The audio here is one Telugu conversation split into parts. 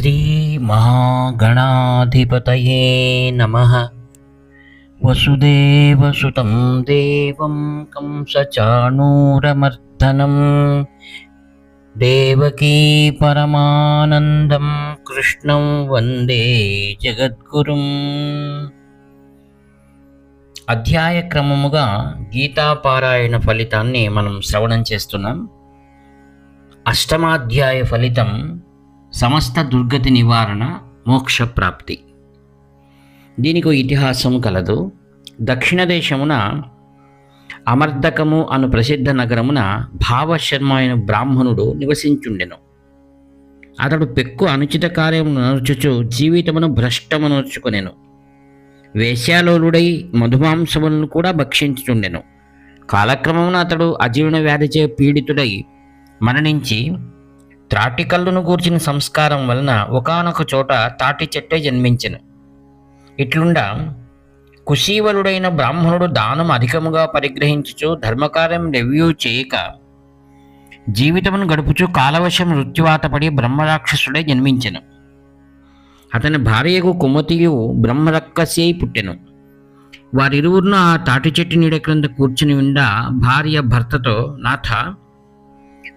శ్రీ మహాగణాధిపతయే నమః. వసుదేవసుతం దేవం కంసచాణూరమర్దనం దేవకీ పరమానందం కృష్ణం వందే జగద్గురుం. అధ్యాయ క్రమముగా గీతాపారాయణ ఫలితాన్ని మనం శ్రవణం చేస్తున్నాం. అష్టమాధ్యాయ ఫలితం సమస్త దుర్గతి నివారణ, మోక్షప్రాప్తి. దీనికి ఇతిహాసము కలదు. దక్షిణ దేశమున అమర్దకము అను ప్రసిద్ధ నగరమున భావశర్మ అయిన బ్రాహ్మణుడు నివసించుండెను. అతడు పెక్కు అనుచిత కార్యమును నడుచుచు జీవితమును భ్రష్టమనర్చుకొనెను. వేశ్యాలోలుడై మధుమాంసములను కూడా భక్షించుచుండెను. కాలక్రమమున అతడు అజీర్ణ వ్యాధిచే పీడితుడై మరణించి త్రాటికల్లును గూర్చిన సంస్కారం వలన ఒకానొక చోట తాటి చెట్టే జన్మించెను. ఇట్లుండా కుశీవలుడైన బ్రాహ్మణుడు దానం అధికముగా పరిగ్రహించుచు ధర్మకార్యం రెవ్యూ చేయక జీవితమును గడుపుచు కాలవశం మృత్యువాతపడి బ్రహ్మరాక్షసుడై జన్మించెను. అతని భార్యకు కుమతియు బ్రహ్మరక్కసి అయి పుట్టెను. వారిరువురును ఆ తాటి చెట్టు నీడ క్రింద కూర్చుని ఉండా భార్య భర్తతో, నాథ,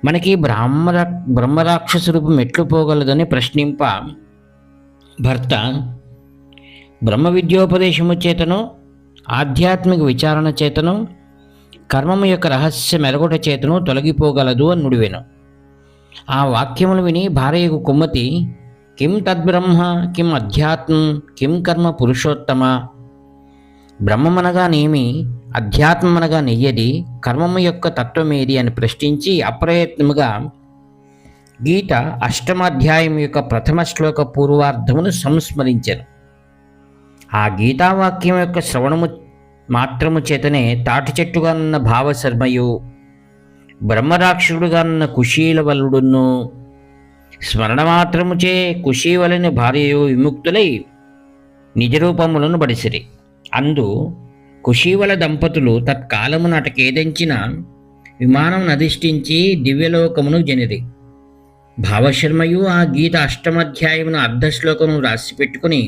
మనకి బ్రహ్మరాక్షస రూపం ఎట్లు పోగలదని ప్రశ్నింప, భర్త బ్రహ్మ విద్యోపదేశము చేతను, ఆధ్యాత్మిక విచారణ చేతను, కర్మము యొక్క రహస్య మెరగొట చేతను తొలగిపోగలదు అని నుడివెను. ఆ వాక్యములు విని భార్యకు కుమ్మతి, కిం తద్బ్రహ్మ, కిం అధ్యాత్మం, కిం కర్మ పురుషోత్తమ, బ్రహ్మమనగానేమి, అధ్యాత్మమనగా నెయ్యది, కర్మము యొక్క తత్వమేది అని ప్రశ్నించి అప్రయత్నముగా గీత అష్టమాధ్యాయం యొక్క ప్రథమ శ్లోక పూర్వార్ధమును సంస్మరించెను. ఆ గీతావాక్యం యొక్క శ్రవణము మాత్రము చేతనే తాటి చెట్టుగానున్న భావశర్మయు, బ్రహ్మరాక్షసుడుగానున్న కుశీలవలుడును, స్మరణ మాత్రముచే కుశీవలని భార్యయు విముక్తులై నిజరూపములను బడిసిరి. అందు కుశీవల దంపతులు తత్కాలము నాటకేదంచిన విమానం అధిష్ఠించి దివ్యలోకమును జనిరి. భావశర్మయు ఆ గీత అష్టమాధ్యాయమును అర్ధశ్లోకము రాసి పెట్టుకుని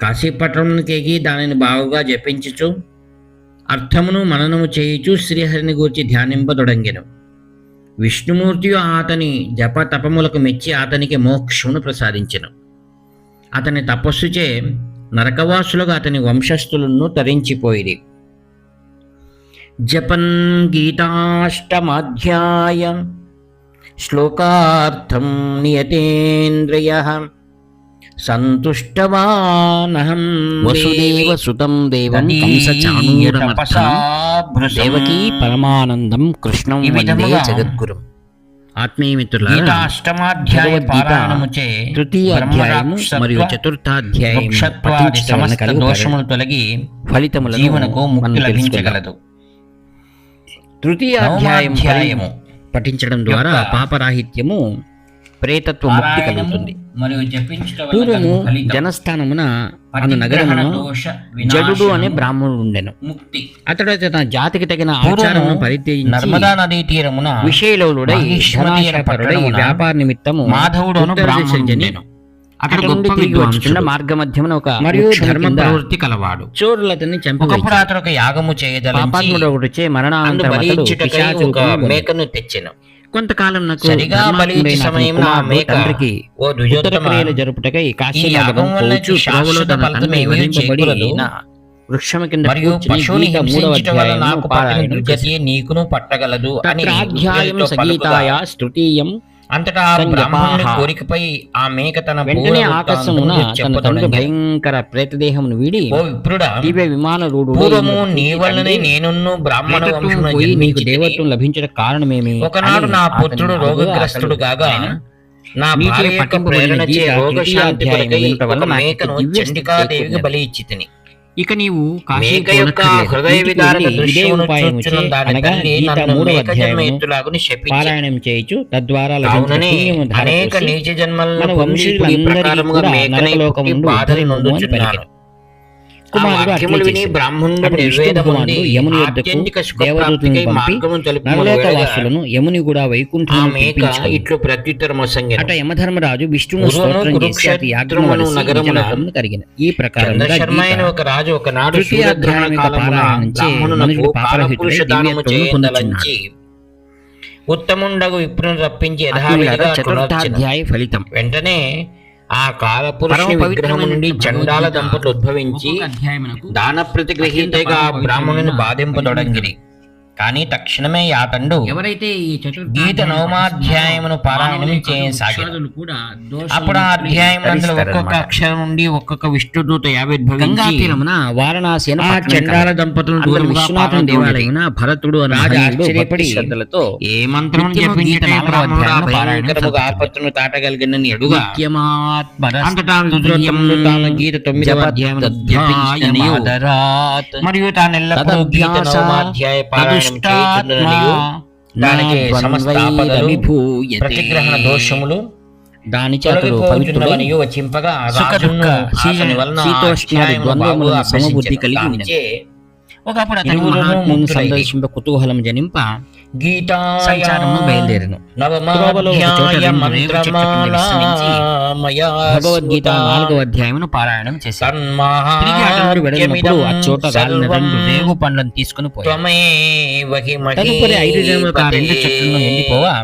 కాశీపట్టణమునికేగి దానిని బాగుగా జపించుచు అర్థమును మననము చేయుచు శ్రీహరిని గూర్చి ధ్యానింపదొడంగెను. విష్ణుమూర్తియు అతని జప తపములకు మెచ్చి అతనికి మోక్షమును ప్రసాదించెను. అతని తపస్సుచే నరకవాసులుగా అతని వంశస్థులను తరించిపోయిరి. జపన్ గీతాష్టమాధ్యాయ శ్లోకార్థం నియతేంద్రియః సంతుష్టవానహం వసుదేవసుతం దేవం కంసచాణూరమర్దనం దేవకీ పరమానందం కృష్ణం వందే జగద్గురుం. ఆత్మీయమిత్రులారా, అష్టమాధ్యాయ పారాయణముచే తృతీయ అధ్యాయము మరియు చతుర్థాధ్యాయము పఠించడం వలన కలుగు దోషములు తొలగి ఫలితములను జీవనకు ముక్తి లభించగలదు. తృతీయ అధ్యాయము పఠించడం ద్వారా పాపరాహిత్యము, ప్రేతత్వ ముక్తి కలుగుతుంది. పూర్వము జనస్థానమున అను నగరమున జడుడు అనే బ్రాహ్మణుడు ఉండెను. అతడు తన జాతికి తగిన ఆచారమును పరిత్యజించి నర్మదా నదీ తీరమున విషయలోలుడై ధనాశపరుడై వ్యాపార నిమిత్తము మాధవుడు జన్మెను. అతడు గొప్ప విద్వాంసుడు, మార్గ మధ్యమున ఒక మరియు ధర్మ ప్రవృత్తి కలవాడు. చోరులతని చంపి అతడు ఒక యాగము చేయదల పాపాత్ముడు ఒకటిచే మరణానంతరం మేకను తెచ్చెను. కొంతకాలం నాకు తండ్రికి ఉత్తరక్రియలు జరుపుటకై కాశీయాగం పోవచ్చు త్రోవలో తన తండ్రి వధింపబడి వృక్షము కింద కూర్చుని గీత 3వ అధ్యాయము పారాయణం నీకును పట్టగలదు అని అధ్యాయం సగీతాయా తృతీయం. అంతటా బ్రాహ్మణుని కోరికపై ఆ మేక తన వెంటనే ఆకాశమున తన తండ్రి భయంకర ప్రేతదేహమును వీడి, ఓ విప్రుడా, దివ్య విమానరూఢుడు, పూర్వము నీ వల్లనే నేనున్ను బ్రాహ్మణ వంశమున జన్మించి నీకు దేవత్వం లభించడం కారణమేమి? ఒకనాడు నా పుత్రుడు రోగగ్రస్తుడు కాగా నా భార్య యొక్క ప్రేరణచే రోగశాంతి కొరకై ఒక మేకను చండికాదేవికి బలి ఇచ్చితిని. ఇక నీవు మేక యొక్క హృదయ విదారక దృశ్యమును చూచుచున్న దాని తల్లి నన్ను మేక జన్మ ఎత్తులాగుని శపించి పారాయణం చేయుచు తద్వారా అనేక నీచ జన్మలను వంశీయులందరికీ కూడా నరకలోకముందు బాధని నొందుచున్నాను. కుమారుడు అట్లే చేశాడు. అప్పుడు విష్ణు భగవానుడు యముని యొద్దకు దేవదూతలను పంపి నరలోకవాసులను యముని కూడా వైకుంఠమును పిలిపించుకొని ఇట్లు ప్రత్యుత్తరమొసంగెను. అట యమధర్మరాజు విష్ణువును స్తోత్రం చేసి అతి యాగమును కలిగిన ఈ ప్రకారంగా ఒక రాజు ఒకనాడు తృతీయాధ్యాయం యొక్క పారాయణం నుంచి మనుషుడు పాపరహితుడై దివ్యత్వమును పొందుచున్నాడు. ఉత్తముండగు విప్రును రప్పించి చతుర్థాధ్యాయ ఫలితం. వెంటనే ఆ కాలపురుషుని విగ్రహం నుండి చండాల దంపతులు ఉద్భవించి దాన ప్రతిగ్రహీతగా బ్రాహ్మణుని బాధింపదొడంగిరి. కానీ తక్షణమే యాతండు ఎవరైతే ఈ గీత నవమాధ్యాయమును పారాయణం చేయసాగారు. అప్పుడు ఆ అధ్యాయమునందు ఒక్కొక్క అక్షరం నుండి ఒక్కొక్క విష్ణుదూత ఆవిర్భవించి వారణాసి ఆ చండాల దంపతులను విశ్వనాథుని దేవాలయం భరతుడు రాజు ఆశ్చర్యపడి శ్రద్ధలతో ఏ మంత్రం జపించి భయంకరముగా ఆపత్తును తాటగలిగినని ఎడుగా అంతటా గీత 9వ అధ్యాయం మరియు తానెల్లప్పుడూ గీత నవమాధ్యాయ పారాయణం దానికి సమస్త ప్రతిగ్రహణ దోషములు దాని చేతులు పవిత్రుడని చింపగా సమబుద్ధి కలిగి ఒకప్పుడు అతని మహాత్మును సందర్శింప కుతూహలం జనింప గీతా సంచారము బయలుదేరను. భగవద్గీత 4వ అధ్యాయమును పారాయణం చేశారు. ఆ చోట రాలిన 2 రేగు పండ్లను తీసుకుని పోయారు. తదుపరి 5 జన్మలకు ఆ 2 చెట్లను ఎండిపోవా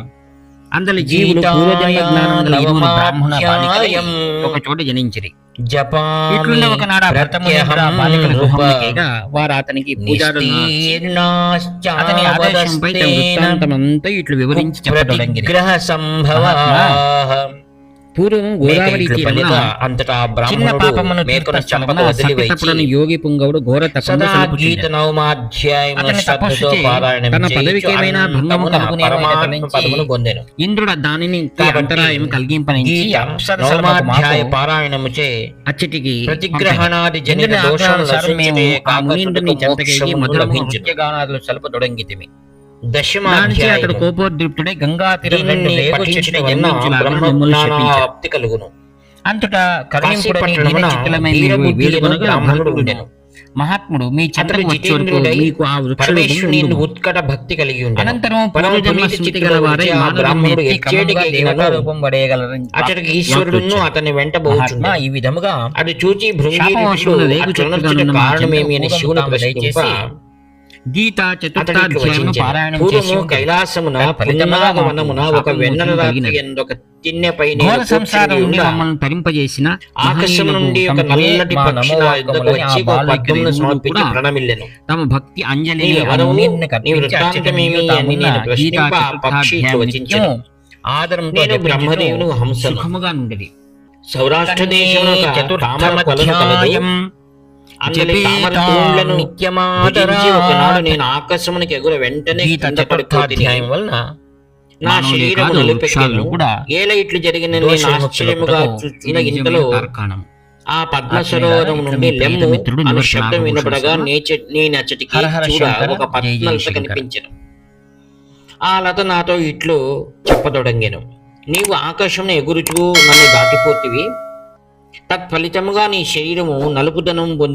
అందరి జీవులు పూర్వజన్మ జ్ఞానం గల 2 బ్రాహ్మణ బాలికలై ఒక చోట జనించిరి. ఇట్లుండే ఒకనాడు వారు అతనికి అతని ఆదేశంపై తన వృత్తాంతమంతా ఇట్లు వివరించి చెప్పదొడంగిరి. పూర్వం గోదావరి తీరమున చిన్న పాపమును తీర్చవలన యోగి పుంగవుడు ఘోర తపస్సు తన పదవికేమైనా భంగము కలుగునేమో ఇంద్రుడు దానిని అంతరాయం కలిగింపనించి పారాయణముచే అచ్చటికి ప్రతిగ్రహణాది జనిత దోషాలను మేము ఆ మునీంద్రుని చెంతకేగి మధుర నృత్యగానాదులు సల్పదొడంగితిమి. అతడు కోపోద్రిక్తుడై గంగా తీరం కలుగును. అంతటా మహాత్ముడు మీ చంద్రుడు మీకు ఆ వృక్షుని ఉత్కట భక్తి కలిగి ఉంది. అనంతరం అతడికి ఈశ్వరుడును అతని వెంట పోచున్నా. ఈ విధముగా అది చూచి కారణమేమి అని శివుని ప్రశ్నించి గీతా చతుర్థాధ్యాయం పారాయణం చేసి కైలాసమున పుణ్యవనమున ఒక వెన్నెల రాత్రి ఒక తిన్నెపై సంసారం నుండి మమ్మల్ని తరింపజేసిన ఆకాశం నుండి ఒక నల్లటి పక్షి నా యుద్ధకు వచ్చి ఒక పద్మమును సమర్పించి ప్రణమిల్లెను. తమ భక్తి అంజలి ఆదరంతో బ్రహ్మదేవును హంసను సుఖముగా నుండి సౌరాష్ట్ర దేశంలో చతుర్థాధ్యాయం ఒకనాడు నేను ఆకాశమునికి ఎగుర వెంటనే చతుర్థాధ్యాయం వలన నా శరీరము నిలపెక్కెను. ఏల ఇట్లు జరిగిన నేను ఆశ్చర్యముగా చూచిన ఇంతలో ఆ పద్మ సరోవరం నుండి లెమ్ము అను శబ్దం వినపడగా నేనచ్చటికి చూడ ఒక పద్మలత కనిపించెను. ఆ లత నాతో ఇట్లు చెప్పదొడంగెను, నీవు ఆకాశమును ఎగురుచూ నన్ను దాటిపోతివి, తత్ఫలితముగా నీ శరీరము నలుపుదనం పొంది